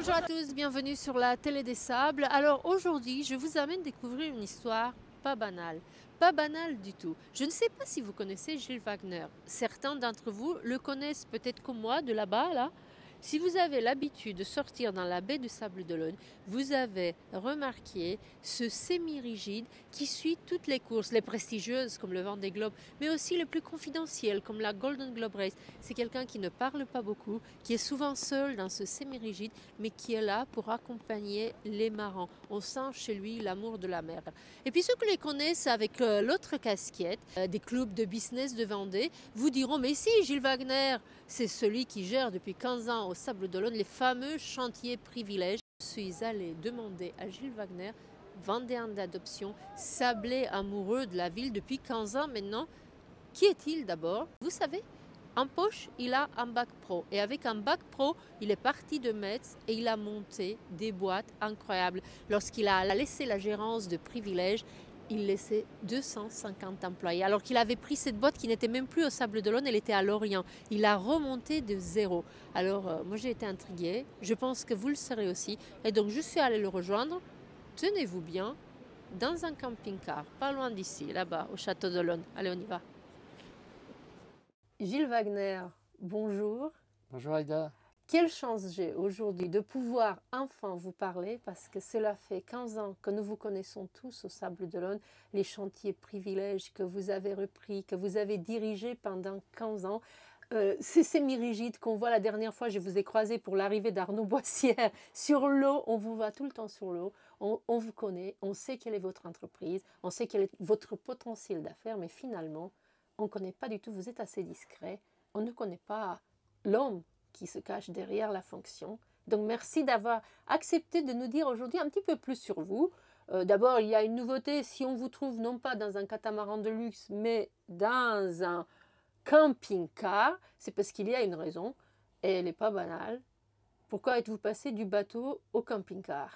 Bonjour à tous, bienvenue sur la Télé des Sables. Alors aujourd'hui, je vous amène découvrir une histoire pas banale. Pas banale du tout. Je ne sais pas si vous connaissez Gilles Wagner. Certains d'entre vous le connaissent peut-être comme moi, de là-bas, là. Si vous avez l'habitude de sortir dans la baie du Sable d'Olonne, vous avez remarqué ce semi-rigide qui suit toutes les courses, les prestigieuses comme le Vendée Globe, mais aussi les plus confidentielles comme la Golden Globe Race. C'est quelqu'un qui ne parle pas beaucoup, qui est souvent seul dans ce semi-rigide, mais qui est là pour accompagner les marins. On sent chez lui l'amour de la mer. Et puis ceux qui les connaissent avec l'autre casquette, des clubs de business de Vendée, vous diront, mais si, Gilles Wagner, c'est celui qui gère depuis 15 ans au Sable d'Olonne les fameux chantiers privilèges. Je suis allée demander à Gilles Wagner, vendéen d'adoption, sablé amoureux de la ville depuis 15 ans maintenant, qui est-il d'abord? Vous savez, en poche, il a un bac pro. Et avec un bac pro, il est parti de Metz et il a monté des boîtes incroyables. Lorsqu'il a laissé la gérance de privilèges, il laissait 250 employés. Alors qu'il avait pris cette boîte qui n'était même plus au Sable d'Olonne, elle était à Lorient. Il a remonté de zéro. Alors moi j'ai été intriguée, je pense que vous le serez aussi. Et donc je suis allée le rejoindre, tenez-vous bien, dans un camping-car, pas loin d'ici, là-bas, au Château d'Olonne. Allez, on y va. Gilles Wagner, bonjour. Bonjour Aïda. Quelle chance j'ai aujourd'hui de pouvoir enfin vous parler parce que cela fait 15 ans que nous vous connaissons tous au Sable d'Olonne, les chantiers privilèges que vous avez repris, que vous avez dirigés pendant 15 ans. Ces semi-rigides qu'on voit la dernière fois, je vous ai croisé pour l'arrivée d'Arnaud Boissière sur l'eau, on vous voit tout le temps sur l'eau, on vous connaît, on sait quelle est votre entreprise, on sait quel est votre potentiel d'affaires, mais finalement, on ne connaît pas du tout, vous êtes assez discret, on ne connaît pas l'homme qui se cache derrière la fonction. Donc merci d'avoir accepté de nous dire aujourd'hui un petit peu plus sur vous. D'abord, il y a une nouveauté, si on vous trouve non pas dans un catamaran de luxe, mais dans un camping-car, c'est parce qu'il y a une raison, et elle n'est pas banale. Pourquoi êtes-vous passé du bateau au camping-car?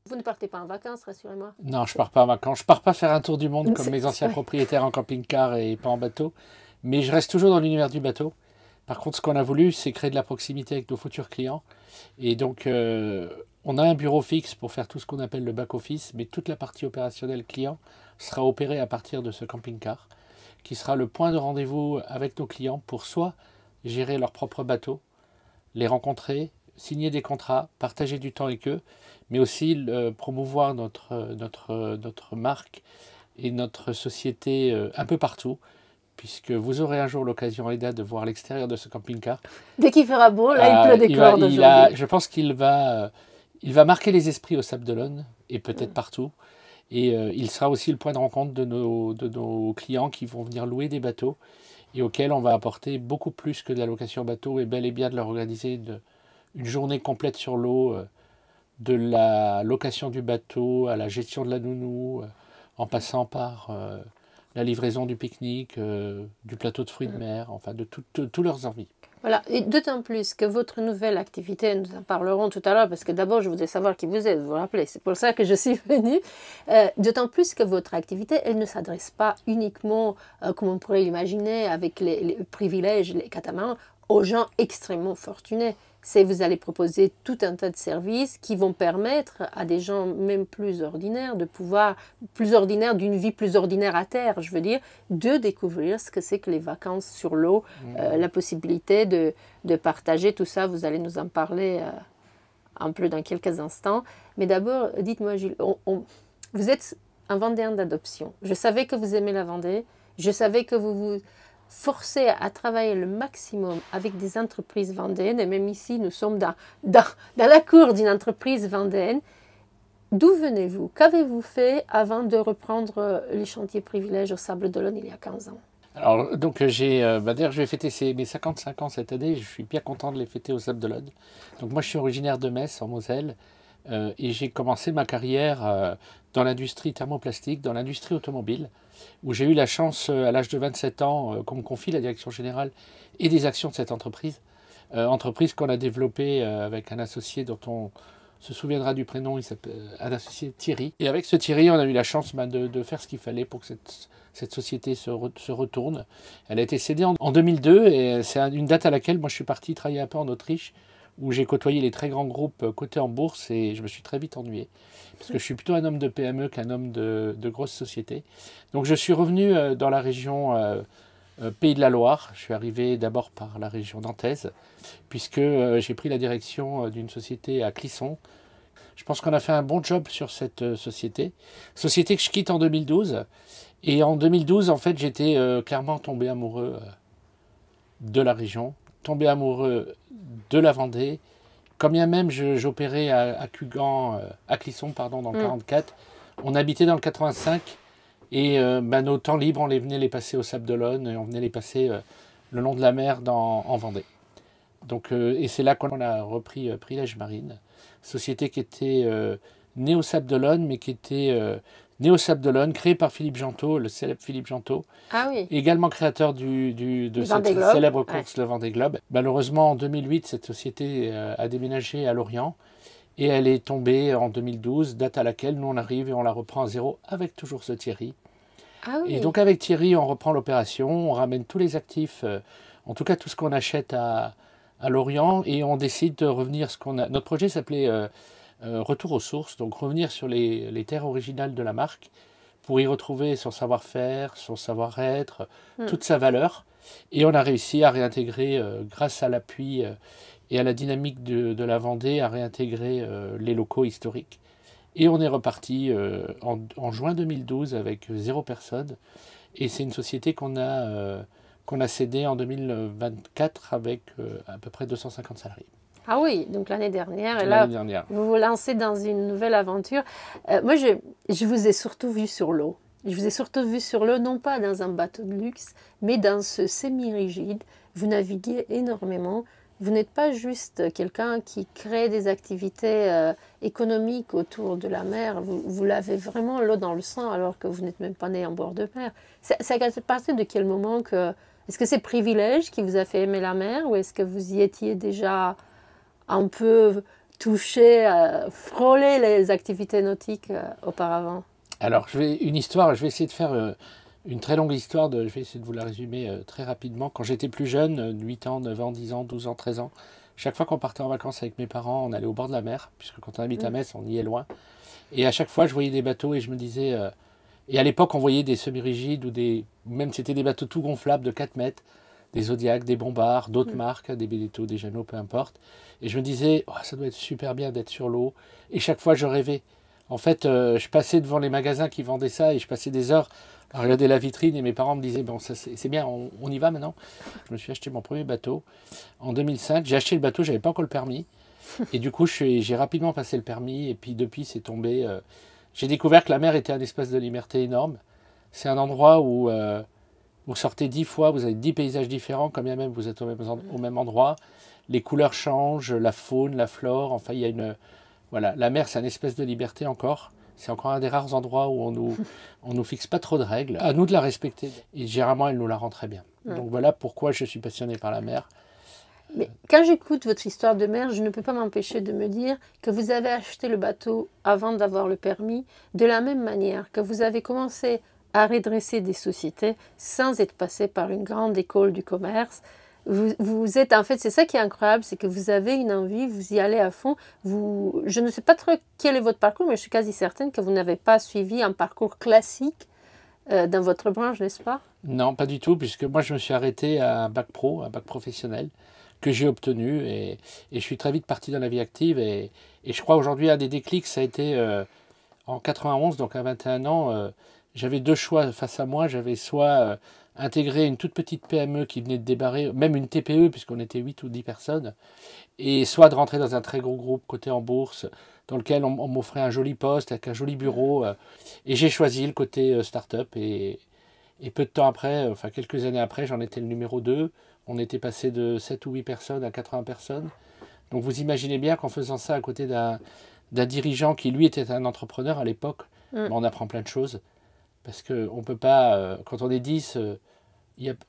Vous ne partez pas en vacances, rassurez-moi. Non, je pars pas en vacances. Je pars pas faire un tour du monde comme mes anciens propriétaires en camping-car et pas en bateau. Mais je reste toujours dans l'univers du bateau. Par contre, ce qu'on a voulu, c'est créer de la proximité avec nos futurs clients. Et donc, on a un bureau fixe pour faire tout ce qu'on appelle le back-office, mais toute la partie opérationnelle client sera opérée à partir de ce camping-car, qui sera le point de rendez-vous avec nos clients pour soit gérer leur propre bateau, les rencontrer, signer des contrats, partager du temps avec eux, mais aussi promouvoir notre marque et notre société un peu partout, puisque vous aurez un jour l'occasion, Aïda, de voir l'extérieur de ce camping-car. Dès qu'il fera beau, là, il pleut des cordes aujourd'hui. Je pense qu'il va marquer les esprits au Sable d'Olonne, et peut-être partout. Et il sera aussi le point de rencontre de nos clients qui vont venir louer des bateaux, et auxquels on va apporter beaucoup plus que de la location bateau, et bel et bien de leur organiser une journée complète sur l'eau, de la location du bateau à la gestion de la nounou, en passant par la livraison du pique-nique, du plateau de fruits de mer, enfin de toutes leurs envies. Voilà, et d'autant plus que votre nouvelle activité, nous en parlerons tout à l'heure, parce que d'abord je voudrais savoir qui vous êtes, vous vous rappelez, c'est pour ça que je suis venue. D'autant plus que votre activité, elle ne s'adresse pas uniquement, comme on pourrait l'imaginer, avec les privilèges, les catamarans, aux gens extrêmement fortunés. Vous allez proposer tout un tas de services qui vont permettre à des gens même plus ordinaires de pouvoir, plus ordinaires, d'une vie plus ordinaire à terre, je veux dire, de découvrir ce que c'est que les vacances sur l'eau, la possibilité de partager tout ça. Vous allez nous en parler un peu dans quelques instants. Mais d'abord, dites-moi, Gilles, vous êtes un Vendéen d'adoption. Je savais que vous aimez la Vendée. Je savais que vous vous forcé à travailler le maximum avec des entreprises vendéennes, et même ici, nous sommes dans la cour d'une entreprise vendéenne. D'où venez-vous? Qu'avez-vous fait avant de reprendre les chantiers privilèges au Sable d'Olonne il y a 15 ans? Alors, donc, d'ailleurs, je vais fêter mes 55 ans cette année. Je suis bien content de les fêter au Sable d'Olonne. Donc, moi, je suis originaire de Metz, en Moselle, et j'ai commencé ma carrière dans l'industrie thermoplastique, dans l'industrie automobile, où j'ai eu la chance, à l'âge de 27 ans, qu'on me confie la direction générale et des actions de cette entreprise. Entreprise qu'on a développée avec un associé dont on se souviendra du prénom, il s'appelle un associé Thierry. Et avec ce Thierry, on a eu la chance de faire ce qu'il fallait pour que cette société se retourne. Elle a été cédée en 2002, et c'est une date à laquelle moi je suis parti travailler un peu en Autriche où j'ai côtoyé les très grands groupes cotés en bourse et je me suis très vite ennuyé. Parce que je suis plutôt un homme de PME qu'un homme de grosses sociétés. Donc je suis revenu dans la région Pays de la Loire. Je suis arrivé d'abord par la région nantaise, puisque j'ai pris la direction d'une société à Clisson. Je pense qu'on a fait un bon job sur cette société. Société que je quitte en 2012. Et en 2012, en fait, j'étais clairement tombé amoureux de la région, tombé amoureux de la Vendée. Quand bien même j'opérais à Cugan, à Clisson, pardon, dans le 44, on habitait dans le 85 et nos temps libres, on venait les passer au Sable d'Olonne et on venait les passer le long de la mer en Vendée. Donc, et c'est là qu'on a repris Prilège Marine, société qui était née au Sable d'Olonne, mais qui était née au Sable d'Olonne, créée par Philippe Gentot, le célèbre Philippe Gentot, également créateur de cette célèbre course, le Vendée Globe. Malheureusement, en 2008, cette société a déménagé à Lorient et elle est tombée en 2012, date à laquelle nous on arrive et on la reprend à zéro avec toujours ce Thierry. Et donc avec Thierry, on reprend l'opération, on ramène tous les actifs, en tout cas tout ce qu'on achète à Lorient et on décide de revenir. Notre projet s'appelait Retour aux sources, donc revenir sur les terres originales de la marque pour y retrouver son savoir-faire, son savoir-être, toute sa valeur. Et on a réussi à réintégrer, grâce à l'appui et à la dynamique de la Vendée, à réintégrer les locaux historiques. Et on est reparti en juin 2012 avec 0 personne. Et c'est une société qu'on a cédée en 2024 avec à peu près 250 salariés. Ah oui, donc l'année dernière. Et là, vous vous lancez dans une nouvelle aventure. Moi, je vous ai surtout vu sur l'eau. Je vous ai surtout vu sur l'eau, non pas dans un bateau de luxe, mais dans ce semi-rigide. Vous naviguez énormément. Vous n'êtes pas juste quelqu'un qui crée des activités économiques autour de la mer. Vous l'avez vraiment l'eau dans le sang alors que vous n'êtes même pas né en bord de mer. C'est à partir de quel moment que... Est-ce que c'est privilège qui vous a fait aimer la mer ou est-ce que vous y étiez déjà un peu touché, frôler les activités nautiques auparavant? Alors, je vais essayer de faire une très longue histoire, je vais essayer de vous la résumer très rapidement. Quand j'étais plus jeune, 8 ans, 9 ans, 10 ans, 12 ans, 13 ans, chaque fois qu'on partait en vacances avec mes parents, on allait au bord de la mer, puisque quand on habite à Metz, on y est loin. Et à chaque fois, je voyais des bateaux et je me disais... et à l'époque, on voyait des semi-rigides ou même c'était des bateaux tout gonflables de 4 mètres, des Zodiac, des Bombards, d'autres marques, des Beneteau, des Jeannot, peu importe. Et je me disais, oh, ça doit être super bien d'être sur l'eau. Et chaque fois, je rêvais. En fait, je passais devant les magasins qui vendaient ça et je passais des heures à regarder la vitrine et mes parents me disaient, bon, ça c'est bien, on y va maintenant. Je me suis acheté mon premier bateau en 2005. J'ai acheté le bateau, j'avais pas encore le permis. Et du coup, j'ai rapidement passé le permis et puis depuis, c'est tombé. J'ai découvert que la mer était un espace de liberté énorme. C'est un endroit où vous sortez 10 fois, vous avez 10 paysages différents, quand bien même vous êtes au même endroit. Les couleurs changent, la faune, la flore, enfin il y a une... Voilà, la mer c'est un espèce de liberté encore. C'est encore un des rares endroits où on nous fixe pas trop de règles. À nous de la respecter. Et généralement, elle nous la rend très bien. Donc voilà pourquoi je suis passionné par la mer. Mais quand j'écoute votre histoire de mer, je ne peux pas m'empêcher de me dire que vous avez acheté le bateau avant d'avoir le permis, de la même manière que vous avez commencé à redresser des sociétés sans être passé par une grande école du commerce. Vous êtes, en fait, c'est ça qui est incroyable, c'est que vous avez une envie, vous y allez à fond. Je ne sais pas trop quel est votre parcours, mais je suis quasi certaine que vous n'avez pas suivi un parcours classique dans votre branche, n'est-ce pas? Non, pas du tout, puisque moi je me suis arrêté à un bac pro, un bac professionnel, que j'ai obtenu et je suis très vite parti dans la vie active et je crois aujourd'hui un des déclics ça a été en 91, donc à 21 ans, j'avais 2 choix face à moi, j'avais soit intégrer une toute petite PME qui venait de débarrer, même une TPE puisqu'on était 8 ou 10 personnes, et soit de rentrer dans un très gros groupe coté en bourse dans lequel on m'offrait un joli poste avec un joli bureau et j'ai choisi le côté start-up et peu de temps après, enfin quelques années après, j'en étais le numéro 2. On était passé de 7 ou 8 personnes à 80 personnes. Donc vous imaginez bien qu'en faisant ça à côté d'un dirigeant qui lui était un entrepreneur à l'époque, on apprend plein de choses. Parce qu'on ne peut pas, quand on est 10,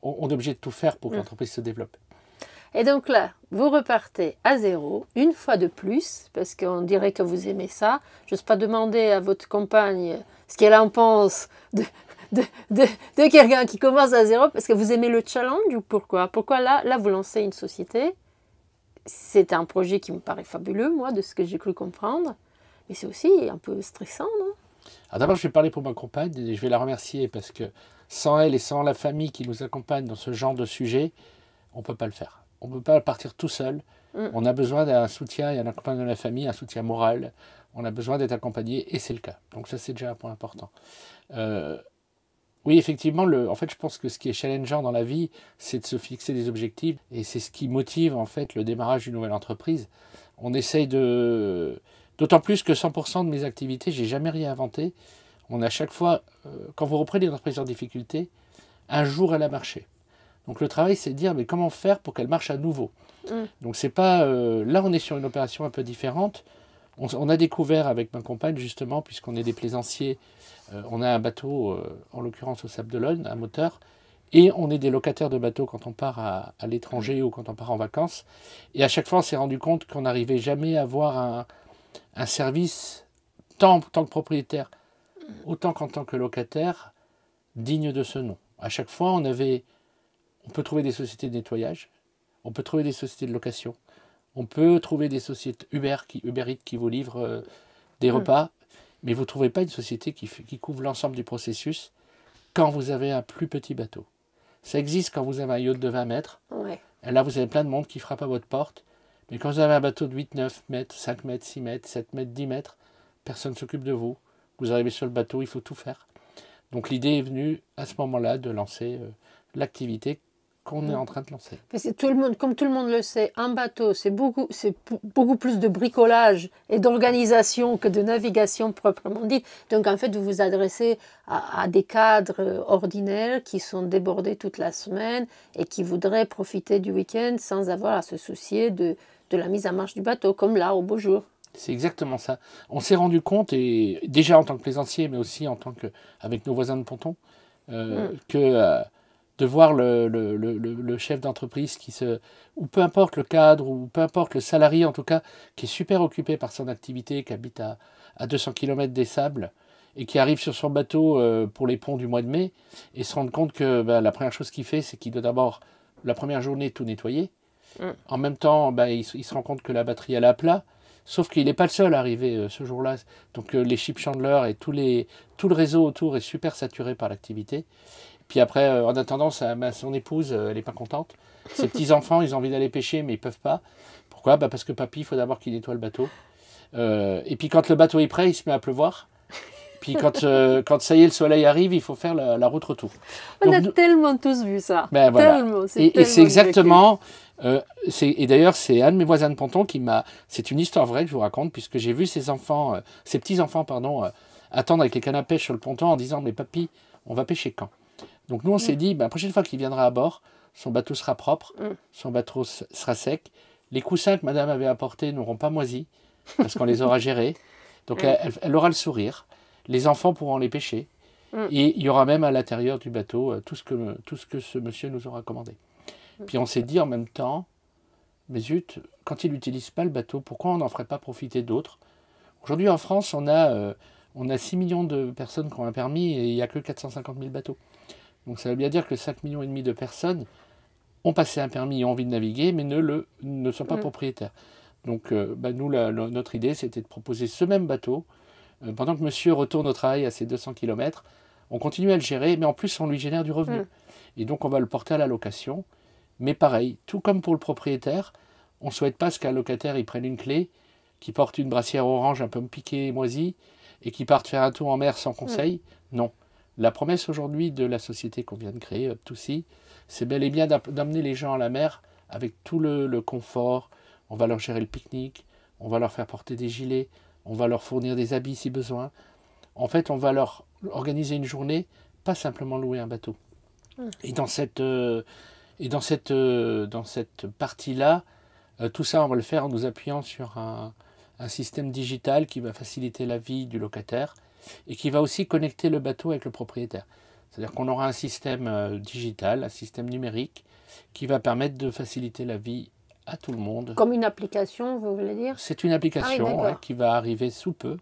on est obligé de tout faire pour que l'entreprise se développe. Et donc là, vous repartez à zéro, une fois de plus, parce qu'on dirait que vous aimez ça. Je n'ose pas demander à votre compagne ce qu'elle en pense de quelqu'un qui commence à zéro, parce que vous aimez le challenge ou pourquoi? Pourquoi là vous lancez une société? c'est un projet qui me paraît fabuleux, moi, de ce que j'ai cru comprendre. Mais c'est aussi un peu stressant, non? Alors d'abord, je vais parler pour ma compagne et je vais la remercier parce que sans elle et sans la famille qui nous accompagne dans ce genre de sujet, on ne peut pas le faire. On ne peut pas partir tout seul. On a besoin d'un soutien et un accompagnement de la famille, un soutien moral. On a besoin d'être accompagné et c'est le cas. Donc ça, c'est déjà un point important. Oui, effectivement, en fait, je pense que ce qui est challengeant dans la vie, c'est de se fixer des objectifs et c'est ce qui motive en fait le démarrage d'une nouvelle entreprise. On essaye de... D'autant plus que 100% de mes activités, j'ai jamais rien inventé. On a à chaque fois, quand vous reprenez une entreprise en difficulté, un jour elle a marché. Donc le travail, c'est de dire mais comment faire pour qu'elle marche à nouveau. Donc c'est pas... là, on est sur une opération un peu différente. On a découvert avec ma compagne, justement, puisqu'on est des plaisanciers, on a un bateau, en l'occurrence au Sable d'Olonne, un moteur, et on est des locataires de bateaux quand on part à l'étranger ou quand on part en vacances. Et à chaque fois, on s'est rendu compte qu'on n'arrivait jamais à avoir un service, tant en tant que propriétaire, autant qu'en tant que locataire, digne de ce nom. À chaque fois, on peut trouver des sociétés de nettoyage, on peut trouver des sociétés de location, on peut trouver des sociétés Uber Eats qui vous livrent des repas, mais vous ne trouvez pas une société qui couvre l'ensemble du processus quand vous avez un plus petit bateau. Ça existe quand vous avez un yacht de 20 mètres. Ouais. Et là, vous avez plein de monde qui frappe à votre porte. Mais quand vous avez un bateau de 8, 9 mètres, 5 mètres, 6 mètres, 7 mètres, 10 mètres, personne ne s'occupe de vous. Vous arrivez sur le bateau, il faut tout faire. Donc l'idée est venue à ce moment-là de lancer l'activité qu'on est en train de lancer. Parce que tout le monde, comme tout le monde le sait, un bateau, c'est beaucoup plus de bricolage et d'organisation que de navigation proprement dit. Donc en fait, vous vous adressez à des cadres ordinaires qui sont débordés toute la semaine et qui voudraient profiter du week-end sans avoir à se soucier de la mise en marche du bateau, comme là, au beau jour. C'est exactement ça. On s'est rendu compte, et déjà en tant que plaisancier, mais aussi avec nos voisins de ponton, que de voir le chef d'entreprise ou peu importe le cadre, ou peu importe le salarié en tout cas, qui est super occupé par son activité, qui habite à 200 km des sables, et qui arrive sur son bateau pour les ponts du mois de mai, et se rendre compte que la première chose qu'il fait, c'est qu'il doit d'abord, la première journée, tout nettoyer. En même temps, il se rend compte que la batterie elle est à plat, sauf qu'il n'est pas le seul à arriver ce jour-là. Donc les ship chandlers et tout le réseau autour est super saturé par l'activité. Puis après, en attendant, son épouse, elle n'est pas contente. Ses petits-enfants, ils ont envie d'aller pêcher, mais ils ne peuvent pas. Pourquoi? Parce que papy, il faut d'abord qu'il nettoie le bateau. Et puis quand le bateau est prêt, il se met à pleuvoir. Puis quand ça y est, le soleil arrive, il faut faire la route retour. On a tellement tous vu ça. Ben, voilà. Tellement, et c'est exactement... et d'ailleurs, c'est un de mes voisins de ponton qui m'a... C'est une histoire vraie que je vous raconte, puisque j'ai vu ses petits-enfants, attendre avec les cannes à pêche sur le ponton en disant « Mais papy, on va pêcher quand ?» Donc nous, on s'est dit, la prochaine fois qu'il viendra à bord, son bateau sera propre, son bateau sera sec. Les coussins que madame avait apportés n'auront pas moisi, parce qu'on les aura gérés. Donc elle aura le sourire. Les enfants pourront les pêcher. Et il y aura même à l'intérieur du bateau tout ce que ce monsieur nous aura commandé. Puis on s'est dit en même temps, mais zut, quand il n'utilise pas le bateau, pourquoi on n'en ferait pas profiter d'autres? Aujourd'hui en France, on a 6 millions de personnes qui ont un permis et il n'y a que 450 000 bateaux. Donc ça veut bien dire que 5,5 millions de personnes ont passé un permis et ont envie de naviguer, mais ne sont pas propriétaires. Donc nous, notre idée, c'était de proposer ce même bateau. Pendant que monsieur retourne au travail à ses 200 km, on continue à le gérer, mais en plus, on lui génère du revenu. Et donc, on va le porter à la location. Mais pareil, tout comme pour le propriétaire, on ne souhaite pas qu'un locataire il prenne une clé, qu'il porte une brassière orange un peu piquée et moisie, et qu'il parte faire un tour en mer sans conseil. Non. La promesse aujourd'hui de la société qu'on vient de créer, Up2Sea, c'est bel et bien d'amener les gens à la mer avec tout le confort. On va leur gérer le pique-nique, on va leur faire porter des gilets, on va leur fournir des habits si besoin. En fait, on va leur organiser une journée, pas simplement louer un bateau. Et dans cette partie-là, tout ça, on va le faire en nous appuyant sur un système digital qui va faciliter la vie du locataire et qui va aussi connecter le bateau avec le propriétaire. C'est-à-dire qu'on aura un système digital, un système numérique qui va permettre de faciliter la vie à tout le monde. Comme une application, vous voulez dire? C'est une application qui va arriver sous peu,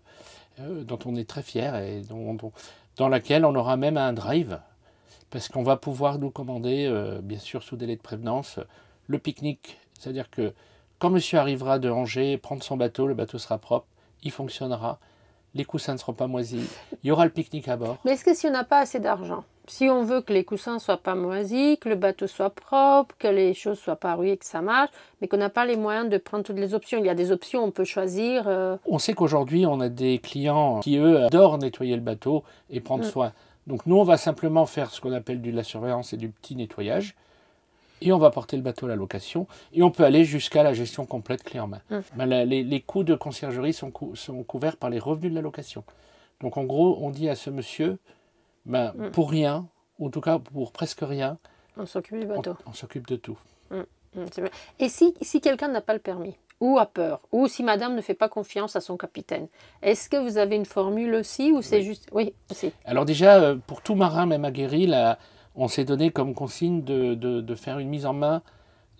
dont on est très fiers et dans laquelle on aura même un drive, parce qu'on va pouvoir nous commander, bien sûr sous délai de prévenance, le pique-nique. C'est-à-dire que Quand monsieur arrivera de Angers, prendre son bateau, le bateau sera propre, il fonctionnera, les coussins ne seront pas moisis, il y aura le pique-nique à bord. Mais est-ce que si on n'a pas assez d'argent, si on veut que les coussins ne soient pas moisis, que le bateau soit propre, que les choses ne soient pas rouillées, que ça marche, mais qu'on n'a pas les moyens de prendre toutes les options, il y a des options, on peut choisir. On sait qu'aujourd'hui, on a des clients qui, eux, adorent nettoyer le bateau et prendre soin. Donc nous, on va simplement faire ce qu'on appelle de la surveillance et du petit nettoyage. Et on va porter le bateau à la location. Et on peut aller jusqu'à la gestion complète clé en main. Ben, les coûts de conciergerie sont couverts par les revenus de la location. Donc en gros, on dit à ce monsieur, ben, pour rien, ou en tout cas pour presque rien, on s'occupe du bateau. On s'occupe de tout. Et si quelqu'un n'a pas le permis, ou a peur, ou si madame ne fait pas confiance à son capitaine, est-ce que vous avez une formule aussi, ou c'est juste... Oui, aussi. Alors déjà, pour tout marin, même aguerri, on s'est donné comme consigne de faire une mise en main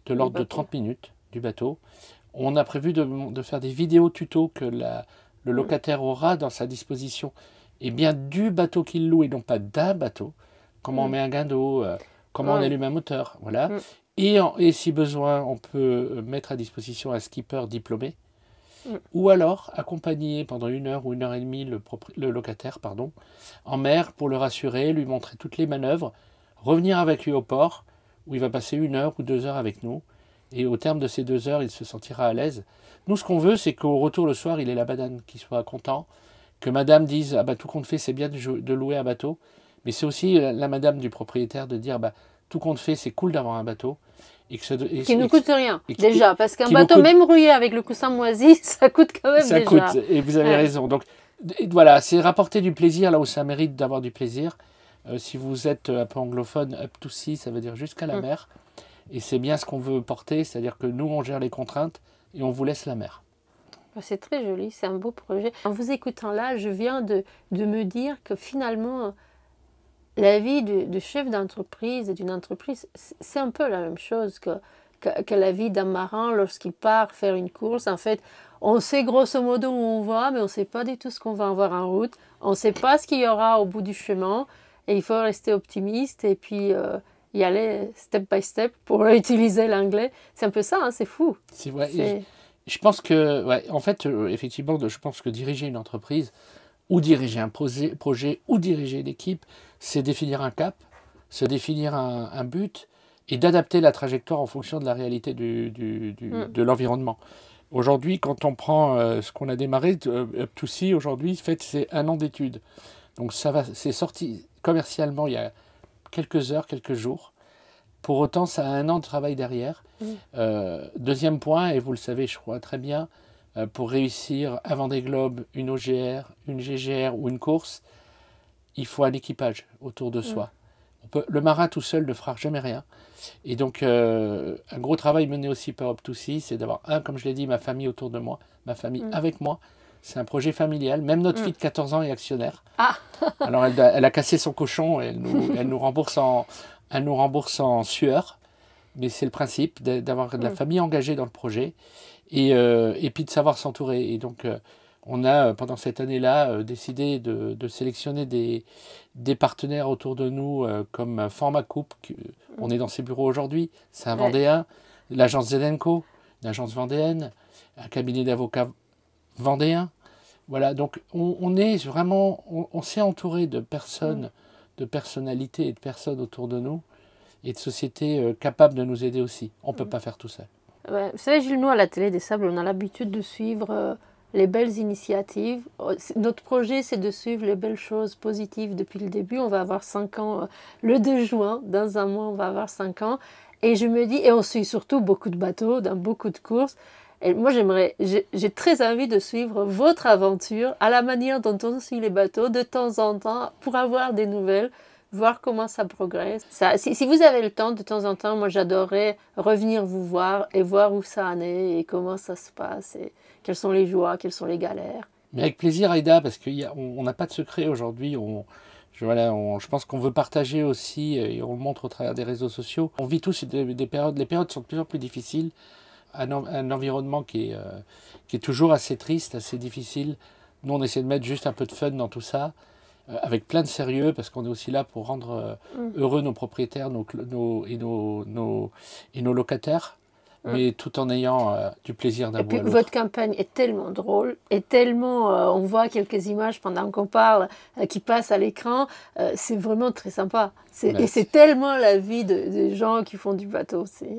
de l'ordre de 30 minutes du bateau. On a prévu de faire des vidéos tutos que le locataire aura dans sa disposition, et bien du bateau qu'il loue et non pas d'un bateau. Comment on met un guindeau, comment on allume un moteur, voilà. Et si besoin, on peut mettre à disposition un skipper diplômé, ou alors accompagner pendant 1 heure ou 1 heure et demie le locataire en mer pour le rassurer, lui montrer toutes les manœuvres, revenir avec lui au port où il va passer 1 heure ou 2 heures avec nous. Et au terme de ces 2 heures, il se sentira à l'aise. Nous, ce qu'on veut, c'est qu'au retour le soir, il ait la banane, qu'il soit content, que madame dise « Ah bah tout compte fait, c'est bien de louer un bateau ». Mais c'est aussi la madame du propriétaire de dire bah, « Tout compte fait, c'est cool d'avoir un bateau ». Qui ne coûte rien, déjà, parce qu'un bateau, même rouillé avec le coussin moisi, ça coûte quand même déjà. Ça coûte, et vous avez raison. Donc voilà, c'est rapporter du plaisir là où ça mérite d'avoir du plaisir. Si vous êtes un peu anglophone, up to sea, ça veut dire jusqu'à la mer. Et c'est bien ce qu'on veut porter, c'est-à-dire que nous, on gère les contraintes et on vous laisse la mer. C'est très joli, c'est un beau projet. En vous écoutant là, je viens de me dire que finalement, la vie de chef d'entreprise et d'une entreprise, c'est un peu la même chose que la vie d'un marin lorsqu'il part faire une course. En fait, on sait grosso modo où on va, mais on ne sait pas du tout ce qu'on va avoir en route. On ne sait pas ce qu'il y aura au bout du chemin. Et il faut rester optimiste et puis y aller step by step pour utiliser l'anglais. C'est un peu ça, hein, c'est fou. C'est vrai. Je pense que, ouais, en fait, effectivement, je pense que diriger une entreprise ou diriger un projet ou diriger l'équipe, c'est définir un cap, se définir un but et d'adapter la trajectoire en fonction de la réalité de l'environnement. Aujourd'hui, quand on prend ce qu'on a démarré, Up to Sea, aujourd'hui, c'est 1 an d'études. Donc c'est sorti commercialement il y a quelques heures, quelques jours. Pour autant, ça a 1 an de travail derrière. Deuxième point, et vous le savez, je crois très bien, pour réussir un Vendée Globe, une OGR, une GGR ou une course, il faut un équipage autour de soi. Le marin tout seul ne fera jamais rien. Et donc, un gros travail mené aussi par Up to Sea, c'est d'avoir, comme je l'ai dit, ma famille autour de moi, ma famille avec moi. C'est un projet familial. Même notre fille de 14 ans est actionnaire. Alors, elle a cassé son cochon, et elle nous rembourse en sueur. Mais c'est le principe d'avoir de la famille engagée dans le projet et puis de savoir s'entourer. Et donc, on a, pendant cette année-là, décidé de sélectionner des partenaires autour de nous comme Format Coupe. On est dans ses bureaux aujourd'hui. C'est un Vendéen. L'agence Zedenco, une agence vendéenne, un cabinet d'avocats vendéen. Voilà, donc on est vraiment, on s'est entouré de personnes, de personnalités et de personnes autour de nous et de sociétés capables de nous aider aussi. On ne peut pas faire tout seul. Ouais, vous savez, Gilles, nous, à la Télé des Sables, on a l'habitude de suivre les belles initiatives. Notre projet, c'est de suivre les belles choses positives depuis le début. On va avoir 5 ans le 2 juin. Dans un mois, on va avoir 5 ans. Et je me dis, et on suit surtout beaucoup de bateaux, dans beaucoup de courses. Et moi, j'ai très envie de suivre votre aventure à la manière dont on suit les bateaux de temps en temps pour avoir des nouvelles, voir comment ça progresse. Si vous avez le temps, de temps en temps, moi, j'adorerais revenir vous voir et voir où ça en est et comment ça se passe et quelles sont les joies, quelles sont les galères. Mais avec plaisir, Aïda, parce qu'on n'a pas de secret aujourd'hui. Je pense qu'on veut partager aussi, et on le montre au travers des réseaux sociaux. On vit tous des périodes, les périodes sont de plus en plus difficiles. Un environnement qui est toujours assez triste, assez difficile. Nous, on essaie de mettre juste un peu de fun dans tout ça, avec plein de sérieux, parce qu'on est aussi là pour rendre heureux nos propriétaires et nos locataires. mais tout en ayant du plaisir d'un bout à Et puis l'autre. votre campagne est tellement drôle, et tellement, on voit quelques images pendant qu'on parle qui passent à l'écran, c'est vraiment très sympa. Et Ouais, c'est tellement la vie des gens qui font du bateau. ouais.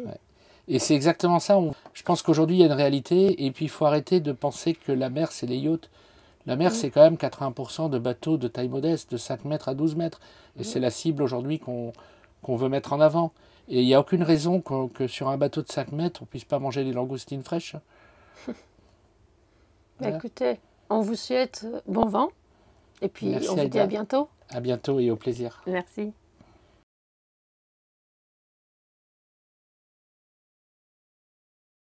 Et c'est exactement ça. Je pense qu'aujourd'hui, il y a une réalité, et puis il faut arrêter de penser que la mer, c'est les yachts. La mer, c'est quand même 80% de bateaux de taille modeste, de 5 mètres à 12 mètres. Et c'est la cible aujourd'hui qu'on veut mettre en avant. Et il n'y a aucune raison que sur un bateau de 5 mètres, on ne puisse pas manger des langoustines fraîches. Voilà. Écoutez, on vous souhaite bon vent, et puis Merci on vous dit Aïda. à bientôt. À bientôt et au plaisir. Merci.